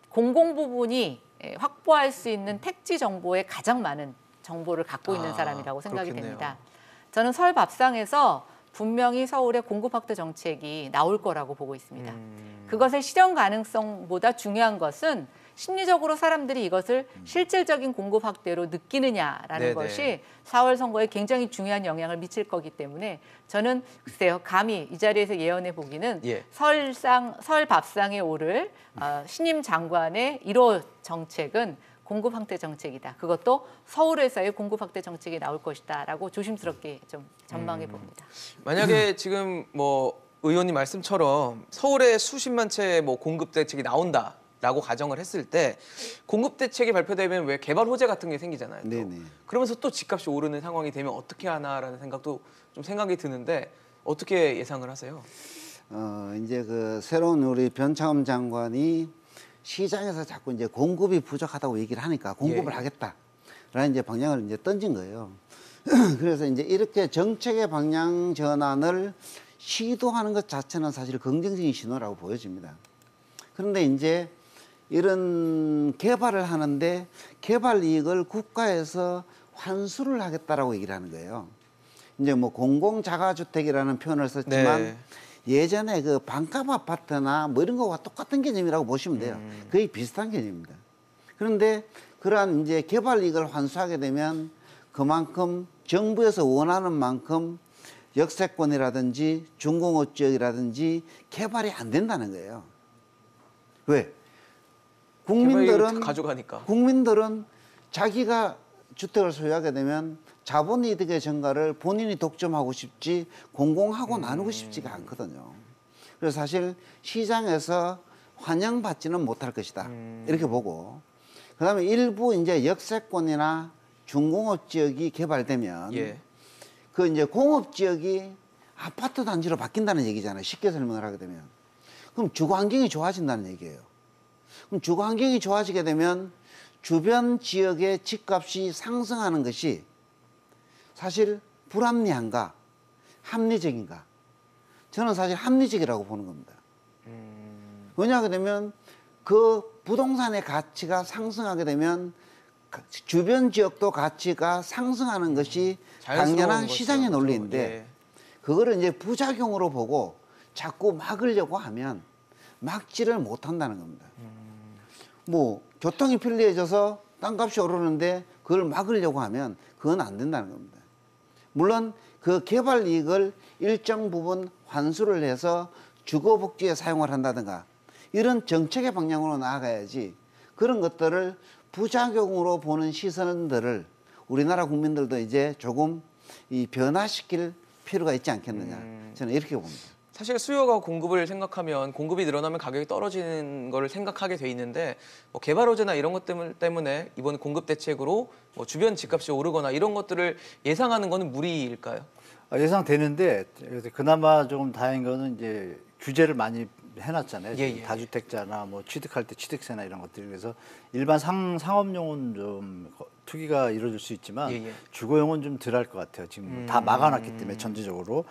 공공 부분이 확보할 수 있는 택지 정보에 가장 많은 정보를 갖고 있는 사람이라고 생각이 그렇겠네요. 됩니다. 저는 설 밥상에서 분명히 서울의 공급 확대 정책이 나올 거라고 보고 있습니다. 그것의 실현 가능성보다 중요한 것은 심리적으로 사람들이 이것을 실질적인 공급 확대로 느끼느냐라는 네네. 것이 4월 선거에 굉장히 중요한 영향을 미칠 거기 때문에 저는 글쎄요, 감히 이 자리에서 예언해 보기는 예. 설 밥상에 오를 신임 장관의 1호 정책은 공급 확대 정책이다. 그것도 서울에서의 공급 확대 정책이 나올 것이다라고 조심스럽게 좀 전망해 봅니다. 만약에 지금 뭐 의원님 말씀처럼 서울에 수십만 채 뭐 공급 대책이 나온다라고 가정을 했을 때 공급 대책이 발표되면 왜 개발 호재 같은 게 생기잖아요. 또. 네네. 그러면서 또 집값이 오르는 상황이 되면 어떻게 하나라는 생각도 좀 생각이 드는데 어떻게 예상을 하세요? 이제 그 새로운 우리 변창흠 장관이 시장에서 자꾸 이제 공급이 부족하다고 얘기를 하니까 공급을 예. 하겠다라는 이제 방향을 이제 던진 거예요. 그래서 이제 이렇게 정책의 방향 전환을 시도하는 것 자체는 사실 긍정적인 신호라고 보여집니다. 그런데 이제 이런 개발을 하는데 개발 이익을 국가에서 환수를 하겠다라고 얘기를 하는 거예요. 이제 뭐 공공자가주택이라는 표현을 썼지만 네. 예전에 그 반값 아파트나 뭐 이런 거와 똑같은 개념이라고 보시면 돼요. 거의 비슷한 개념입니다. 그런데 그러한 이제 개발 이익을 환수하게 되면 그만큼 정부에서 원하는 만큼 역세권이라든지 중공업 지역이라든지 개발이 안 된다는 거예요. 왜? 개발이익을 가져가니까. 국민들은 자기가 주택을 소유하게 되면 자본이득의 증가를 본인이 독점하고 싶지 공공하고 나누고 싶지가 않거든요. 그래서 사실 시장에서 환영받지는 못할 것이다. 이렇게 보고 그다음에 일부 이제 역세권이나 중공업 지역이 개발되면 예. 그 이제 공업 지역이 아파트 단지로 바뀐다는 얘기잖아요. 쉽게 설명을 하게 되면. 그럼 주거 환경이 좋아진다는 얘기예요. 그럼 주거 환경이 좋아지게 되면 주변 지역의 집값이 상승하는 것이 사실 불합리한가 합리적인가? 저는 사실 합리적이라고 보는 겁니다. 왜냐하게 되면 그 부동산의 가치가 상승하게 되면 주변 지역도 가치가 상승하는 것이 당연한 자연스러운 시장의 것이죠. 논리인데 예. 그거를 이제 부작용으로 보고 자꾸 막으려고 하면 막지를 못한다는 겁니다. 뭐 교통이 편리해져서 땅값이 오르는데 그걸 막으려고 하면 그건 안 된다는 겁니다. 물론 그 개발 이익을 일정 부분 환수를 해서 주거복지에 사용을 한다든가 이런 정책의 방향으로 나아가야지 그런 것들을 부작용으로 보는 시선들을 우리나라 국민들도 이제 조금 이 변화시킬 필요가 있지 않겠느냐 저는 이렇게 봅니다. 사실 수요가 공급을 생각하면 공급이 늘어나면 가격이 떨어지는 거를 생각하게 돼 있는데 뭐 개발 호재나 이런 것 때문에 이번 공급 대책으로 뭐 주변 집값이 오르거나 이런 것들을 예상하는 거는 무리일까요? 예상되는데 그나마 조금 다행인 거는 이제 규제를 많이 해놨잖아요. 예. 다주택자나 뭐 취득할 때 취득세나 이런 것들이 그래서 일반 상업용은 좀 투기가 이루어질 수 있지만 예. 주거용은 좀 덜 할 것 같아요. 지금 다 막아놨기 때문에 전체적으로.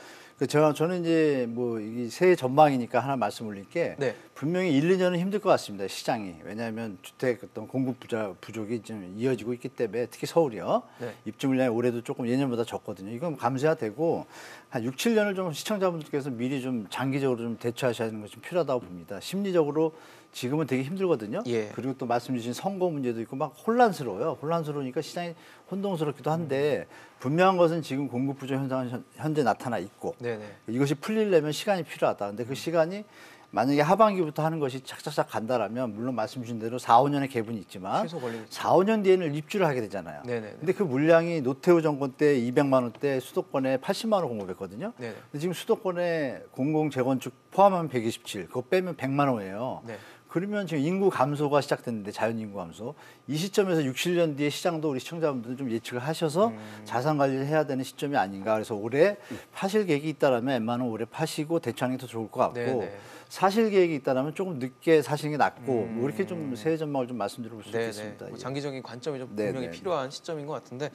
저는 이제 뭐 이 새해 전망이니까 하나 말씀 올릴 게 네. 분명히 1, 2년은 힘들 것 같습니다. 시장이. 왜냐하면 주택 어떤 공급 부족이 좀 이어지고 있기 때문에 특히 서울이요. 네. 입주 물량이 올해도 조금 예년보다 적거든요. 이건 감수해야 되고 한 6, 7년을 좀 시청자분들께서 미리 좀 장기적으로 좀 대처하셔야 하는 것이 좀 필요하다고 봅니다. 심리적으로 지금은 되게 힘들거든요. 예. 그리고 또 말씀 주신 선거 문제도 있고 막 혼란스러워요. 혼란스러우니까 시장이 혼동스럽기도 한데 분명한 것은 지금 공급 부족 현상은 현재 나타나 있고 네네. 이것이 풀리려면 시간이 필요하다. 근데 그 시간이 만약에 하반기부터 하는 것이 착착착 간다라면 물론 말씀 주신 대로 4, 5년의 갭은 있지만 최소 걸리겠죠. 4, 5년 뒤에는 입주를 하게 되잖아요. 네네. 근데 그 물량이 노태우 정권 때 200만 원대 수도권에 80만 원 공급했거든요. 네네. 근데 지금 수도권에 공공 재건축 포함하면 127, 그거 빼면 100만 원이에요. 네. 그러면 지금 인구 감소가 시작됐는데 자연 인구 감소. 이 시점에서 6, 7년 뒤에 시장도 우리 시청자분들은 좀 예측을 하셔서 자산 관리를 해야 되는 시점이 아닌가. 그래서 올해 파실 계획이 있다라면 웬만하면 올해 파시고 대출하는 게 더 좋을 것 같고 네네. 사실 계획이 있다라면 조금 늦게 사시는 게 낫고 뭐 이렇게 좀 새해 전망을 좀 말씀드려볼 수 있겠습니다. 뭐 예. 장기적인 관점이 좀 네네. 분명히 필요한 시점인 것 같은데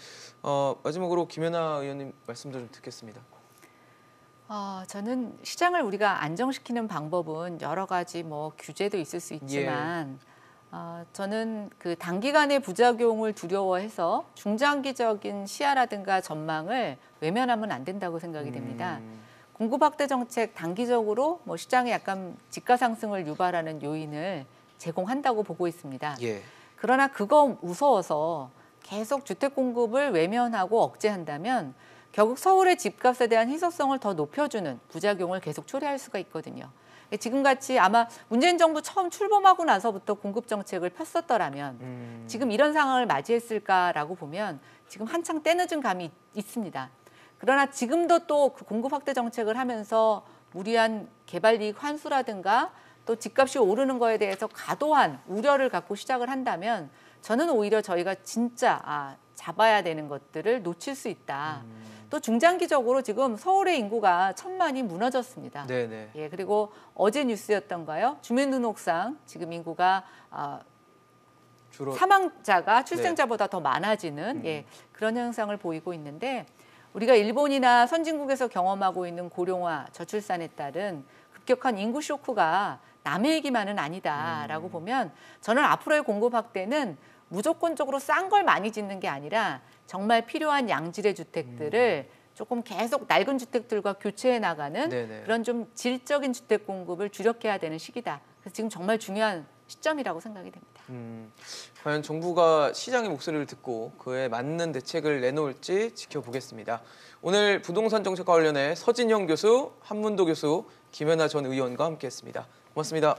마지막으로 김연아 의원님 말씀도 좀 듣겠습니다. 저는 시장을 우리가 안정시키는 방법은 여러 가지 뭐 규제도 있을 수 있지만 저는 그 단기간의 부작용을 두려워해서 중장기적인 시야라든가 전망을 외면하면 안 된다고 생각이 됩니다. 공급 확대 정책 단기적으로 뭐 시장에 약간 집가 상승을 유발하는 요인을 제공한다고 보고 있습니다. 예. 그러나 그거 무서워서 계속 주택 공급을 외면하고 억제한다면 결국 서울의 집값에 대한 희소성을 더 높여주는 부작용을 계속 초래할 수가 있거든요. 지금같이 아마 문재인 정부 처음 출범하고 나서부터 공급 정책을 폈었더라면 지금 이런 상황을 맞이했을까라고 보면 지금 한창 때늦은 감이 있습니다. 그러나 지금도 또 그 공급 확대 정책을 하면서 무리한 개발이익 환수라든가 또 집값이 오르는 거에 대해서 과도한 우려를 갖고 시작을 한다면 저는 오히려 저희가 진짜 잡아야 되는 것들을 놓칠 수 있다. 또 중장기적으로 지금 서울의 인구가 1,000만이 무너졌습니다. 네네. 예, 그리고 어제 뉴스였던가요? 주민등록상 지금 인구가 주로 사망자가 출생자보다 더 많아지는 그런 현상을 보이고 있는데 우리가 일본이나 선진국에서 경험하고 있는 고령화, 저출산에 따른 급격한 인구 쇼크가 남의 얘기만은 아니다라고 보면 저는 앞으로의 공급 확대는 무조건적으로 싼 걸 많이 짓는 게 아니라 정말 필요한 양질의 주택들을 조금 계속 낡은 주택들과 교체해 나가는 네네. 그런 좀 질적인 주택 공급을 주력해야 되는 시기다. 그래서 지금 정말 중요한 시점이라고 생각이 됩니다. 과연 정부가 시장의 목소리를 듣고 그에 맞는 대책을 내놓을지 지켜보겠습니다. 오늘 부동산 정책과 관련해 서진영 교수, 한문도 교수, 김연아 전 의원과 함께했습니다. 고맙습니다.